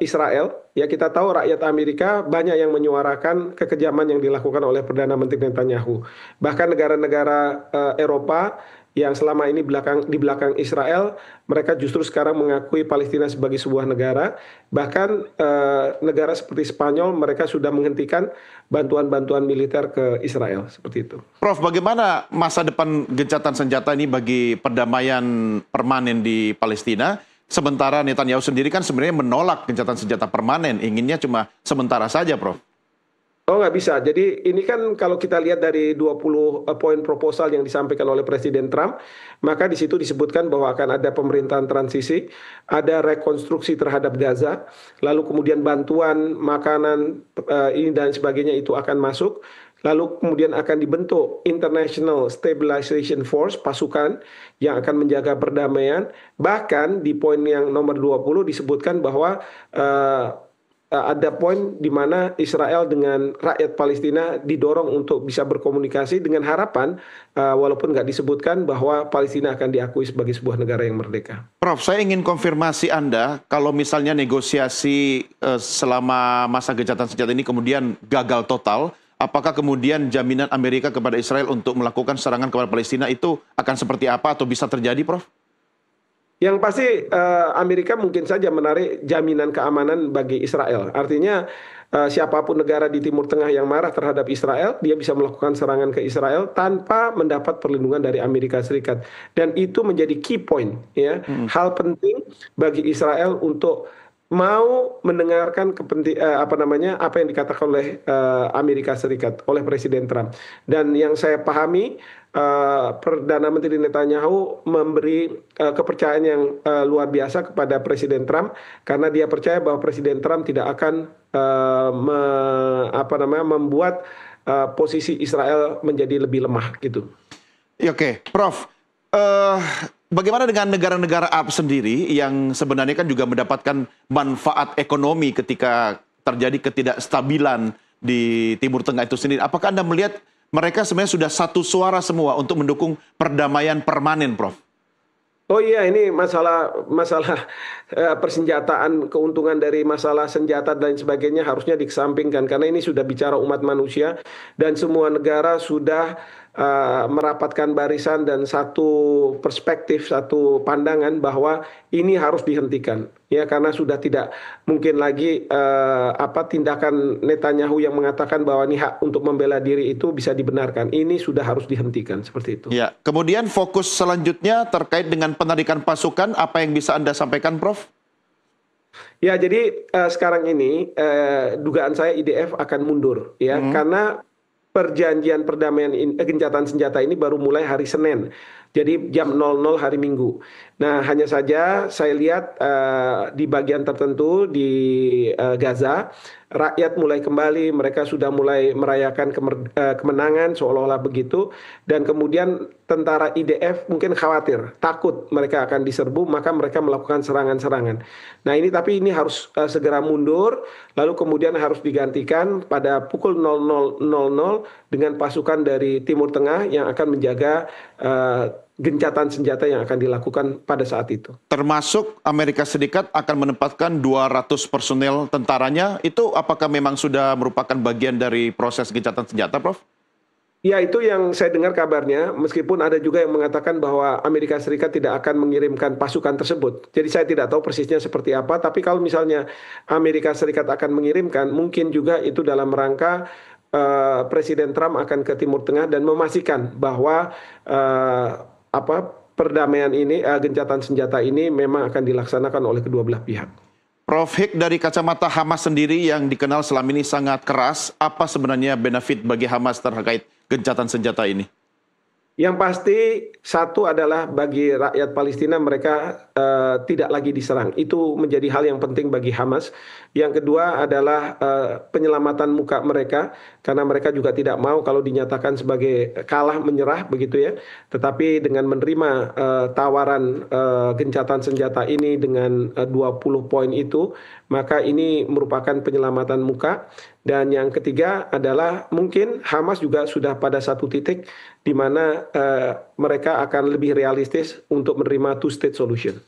Israel, ya kita tahu rakyat Amerika banyak yang menyuarakan kekejaman yang dilakukan oleh Perdana Menteri Netanyahu. Bahkan negara-negara Eropa yang selama ini di belakang Israel, mereka justru sekarang mengakui Palestina sebagai sebuah negara. Bahkan negara seperti Spanyol, mereka sudah menghentikan bantuan-bantuan militer ke Israel, seperti itu. Prof, bagaimana masa depan gencatan senjata ini bagi perdamaian permanen di Palestina? Sementara Netanyahu sendiri kan sebenarnya menolak gencatan senjata permanen, inginnya cuma sementara saja, Prof. Oh, nggak bisa. Jadi ini kan kalau kita lihat dari 20 poin proposal yang disampaikan oleh Presiden Trump, maka di situ disebutkan bahwa akan ada pemerintahan transisi, ada rekonstruksi terhadap Gaza, lalu kemudian bantuan makanan ini dan sebagainya itu akan masuk, lalu kemudian akan dibentuk International Stabilization Force, pasukan yang akan menjaga perdamaian. Bahkan di poin yang nomor 20 disebutkan bahwa ada poin di mana Israel dengan rakyat Palestina didorong untuk bisa berkomunikasi dengan harapan, walaupun nggak disebutkan bahwa Palestina akan diakui sebagai sebuah negara yang merdeka. Prof, saya ingin konfirmasi Anda, kalau misalnya negosiasi selama masa gencatan senjata ini kemudian gagal total, apakah kemudian jaminan Amerika kepada Israel untuk melakukan serangan kepada Palestina itu akan seperti apa atau bisa terjadi, Prof? Yang pasti Amerika mungkin saja menarik jaminan keamanan bagi Israel. Artinya siapapun negara di Timur Tengah yang marah terhadap Israel, dia bisa melakukan serangan ke Israel tanpa mendapat perlindungan dari Amerika Serikat. Dan itu menjadi key point, ya, hal penting bagi Israel untuk mau mendengarkan apa yang dikatakan oleh Amerika Serikat oleh Presiden Trump. Dan yang saya pahami, Perdana Menteri Netanyahu memberi kepercayaan yang luar biasa kepada Presiden Trump karena dia percaya bahwa Presiden Trump tidak akan membuat posisi Israel menjadi lebih lemah gitu. Oke, Prof. Bagaimana dengan negara-negara Arab sendiri yang sebenarnya kan juga mendapatkan manfaat ekonomi ketika terjadi ketidakstabilan di Timur Tengah itu sendiri? Apakah Anda melihat mereka sebenarnya sudah satu suara semua untuk mendukung perdamaian permanen, Prof? Oh iya, ini masalah persenjataan, keuntungan dari masalah senjata dan sebagainya harusnya dikesampingkan karena ini sudah bicara umat manusia dan semua negara sudah merapatkan barisan dan satu perspektif, satu pandangan bahwa ini harus dihentikan, ya, karena sudah tidak mungkin lagi tindakan Netanyahu yang mengatakan bahwa ini hak untuk membela diri itu bisa dibenarkan. Ini sudah harus dihentikan seperti itu. Ya, kemudian fokus selanjutnya terkait dengan penarikan pasukan, apa yang bisa Anda sampaikan, Prof? Ya, jadi sekarang ini dugaan saya IDF akan mundur, ya, karena perjanjian perdamaian gencatan senjata ini baru mulai hari Senin. Jadi jam 00 hari Minggu. Nah, hanya saja saya lihat di bagian tertentu di Gaza, rakyat mulai kembali, mereka sudah mulai merayakan kemenangan seolah-olah begitu. Dan kemudian tentara IDF mungkin khawatir, takut mereka akan diserbu, maka mereka melakukan serangan-serangan. Nah, tapi ini harus segera mundur, lalu kemudian harus digantikan pada pukul 00.00 dengan pasukan dari Timur Tengah yang akan menjaga gencatan senjata yang akan dilakukan pada saat itu. Termasuk Amerika Serikat akan menempatkan 200 personel tentaranya, itu apakah memang sudah merupakan bagian dari proses gencatan senjata, Prof? Ya, itu yang saya dengar kabarnya, meskipun ada juga yang mengatakan bahwa Amerika Serikat tidak akan mengirimkan pasukan tersebut. Jadi saya tidak tahu persisnya seperti apa, tapi kalau misalnya Amerika Serikat akan mengirimkan, mungkin juga itu dalam rangka Presiden Trump akan ke Timur Tengah dan memastikan bahwa perdamaian ini, gencatan senjata ini memang akan dilaksanakan oleh kedua belah pihak. Prof Hik, dari kacamata Hamas sendiri yang dikenal selama ini sangat keras, apa sebenarnya benefit bagi Hamas terkait gencatan senjata ini? Yang pasti satu adalah bagi rakyat Palestina mereka tidak lagi diserang. Itu menjadi hal yang penting bagi Hamas. Yang kedua adalah penyelamatan muka mereka karena mereka juga tidak mau kalau dinyatakan sebagai kalah menyerah begitu ya. Tetapi dengan menerima tawaran gencatan senjata ini dengan 20 poin itu, maka ini merupakan penyelamatan muka. Dan yang ketiga adalah mungkin Hamas juga sudah pada satu titik di mana mereka akan lebih realistis untuk menerima two-state solution.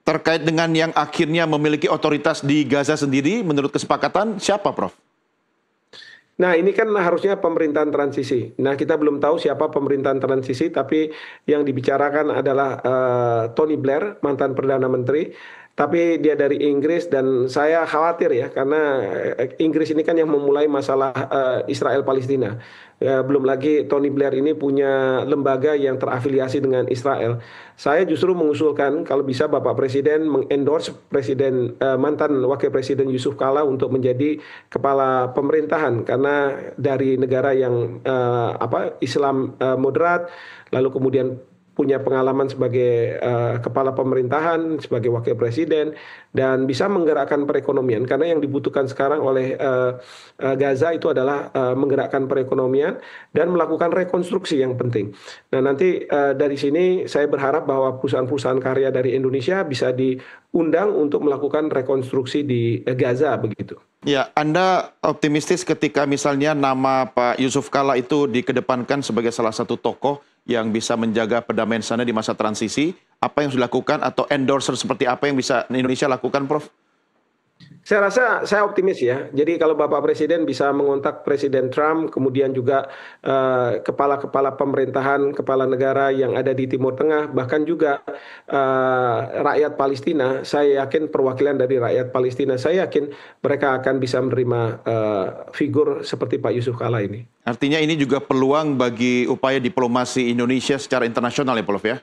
terkait dengan yang akhirnya memiliki otoritas di Gaza sendiri, menurut kesepakatan siapa, Prof? Nah, ini kan harusnya pemerintahan transisi. Nah, kita belum tahu siapa pemerintahan transisi, tapi yang dibicarakan adalah Tony Blair, mantan Perdana Menteri. Tapi dia dari Inggris dan saya khawatir ya, karena Inggris ini kan yang memulai masalah Israel-Palestina. Belum lagi Tony Blair ini punya lembaga yang terafiliasi dengan Israel. Saya justru mengusulkan kalau bisa Bapak Presiden mengendorse mantan Wakil Presiden Yusuf Kala untuk menjadi kepala pemerintahan, karena dari negara yang Islam moderat, lalu kemudian punya pengalaman sebagai kepala pemerintahan, sebagai wakil presiden, dan bisa menggerakkan perekonomian. Karena yang dibutuhkan sekarang oleh Gaza itu adalah menggerakkan perekonomian dan melakukan rekonstruksi yang penting. Nah, nanti dari sini saya berharap bahwa perusahaan-perusahaan karya dari Indonesia bisa diundang untuk melakukan rekonstruksi di Gaza, begitu. Ya, Anda optimistis ketika misalnya nama Pak Yusuf Kala itu dikedepankan sebagai salah satu tokoh yang bisa menjaga perdamaian sana di masa transisi. Apa yang sudah dilakukan atau endorser seperti apa yang bisa Indonesia lakukan, Prof? Saya rasa saya optimis ya. Jadi kalau Bapak Presiden bisa mengontak Presiden Trump, kemudian juga kepala-kepala pemerintahan, kepala negara yang ada di Timur Tengah, bahkan juga rakyat Palestina, saya yakin perwakilan dari rakyat Palestina, saya yakin mereka akan bisa menerima figur seperti Pak Yusuf Kala ini. Artinya ini juga peluang bagi upaya diplomasi Indonesia secara internasional ya, Prof ya?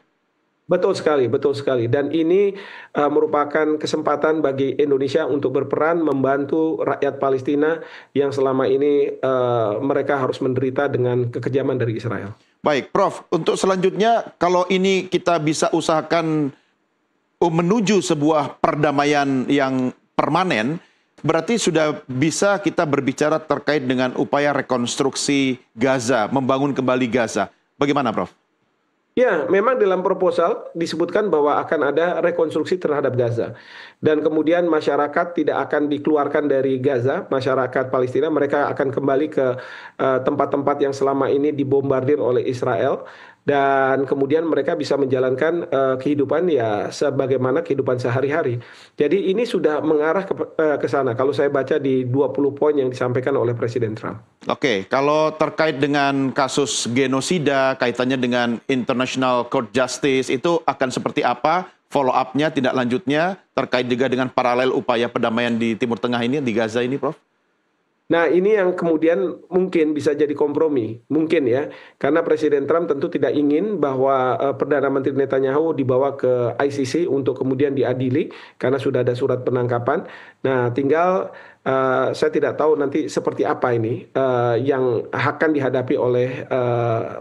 Betul sekali, betul sekali. Dan ini merupakan kesempatan bagi Indonesia untuk berperan membantu rakyat Palestina yang selama ini mereka harus menderita dengan kekejaman dari Israel. Baik, Prof. Untuk selanjutnya, kalau ini kita bisa usahakan menuju sebuah perdamaian yang permanen, berarti sudah bisa kita berbicara terkait dengan upaya rekonstruksi Gaza, membangun kembali Gaza. Bagaimana, Prof? Ya, memang dalam proposal disebutkan bahwa akan ada rekonstruksi terhadap Gaza. Dan kemudian masyarakat tidak akan dikeluarkan dari Gaza, masyarakat Palestina, mereka akan kembali ke tempat-tempat yang selama ini dibombardir oleh Israel. Dan kemudian mereka bisa menjalankan kehidupan ya sebagaimana kehidupan sehari-hari. Jadi ini sudah mengarah ke sana. Kalau saya baca di 20 poin yang disampaikan oleh Presiden Trump. Oke, kalau terkait dengan kasus genosida, kaitannya dengan International Court Justice, itu akan seperti apa follow up-nya, tindak lanjutnya, terkait juga dengan paralel upaya perdamaian di Timur Tengah ini, di Gaza ini, Prof? Nah, ini yang kemudian mungkin bisa jadi kompromi, mungkin ya, karena Presiden Trump tentu tidak ingin bahwa Perdana Menteri Netanyahu dibawa ke ICC untuk kemudian diadili, karena sudah ada surat penangkapan. Nah, tinggal saya tidak tahu nanti seperti apa ini yang akan dihadapi oleh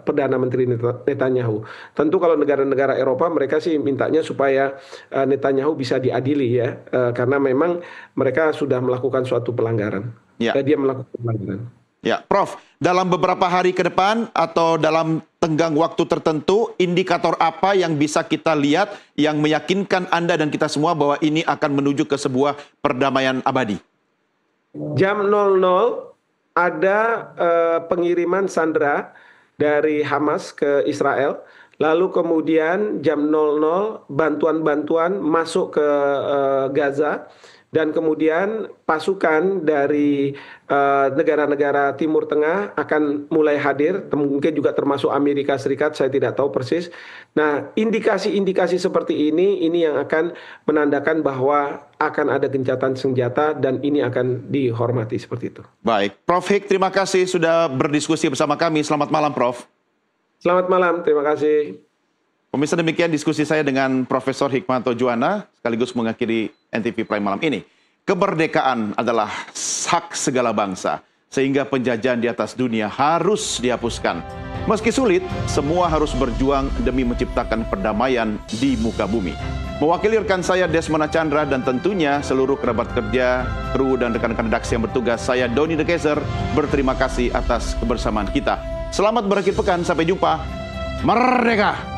Perdana Menteri Netanyahu. Tentu kalau negara-negara Eropa mereka sih mintanya supaya Netanyahu bisa diadili ya, karena memang mereka sudah melakukan suatu pelanggaran. Ya. Dia melakukan pelanggaran. Ya, Prof, dalam beberapa hari ke depan atau dalam tenggang waktu tertentu, indikator apa yang bisa kita lihat yang meyakinkan Anda dan kita semua bahwa ini akan menuju ke sebuah perdamaian abadi? Jam 00 ada pengiriman sandera dari Hamas ke Israel. Lalu kemudian jam 00 bantuan-bantuan masuk ke Gaza. Dan kemudian pasukan dari negara-negara Timur Tengah akan mulai hadir, mungkin juga termasuk Amerika Serikat, saya tidak tahu persis. Nah, indikasi-indikasi seperti ini yang akan menandakan bahwa akan ada gencatan senjata dan ini akan dihormati seperti itu. Baik, Prof Hik, terima kasih sudah berdiskusi bersama kami. Selamat malam, Prof. Selamat malam, terima kasih. Pemirsa, demikian diskusi saya dengan Profesor Hikmanto Juwana, sekaligus mengakhiri NTV Prime malam ini. Kemerdekaan adalah hak segala bangsa, sehingga penjajahan di atas dunia harus dihapuskan. Meski sulit, semua harus berjuang demi menciptakan perdamaian di muka bumi. Mewakili rekan saya Desmond Chandra dan tentunya seluruh kerabat kerja, kru dan rekan-rekan redaksi yang bertugas, saya Doni De Keyser, berterima kasih atas kebersamaan kita. Selamat berakhir pekan, sampai jumpa. Merdeka!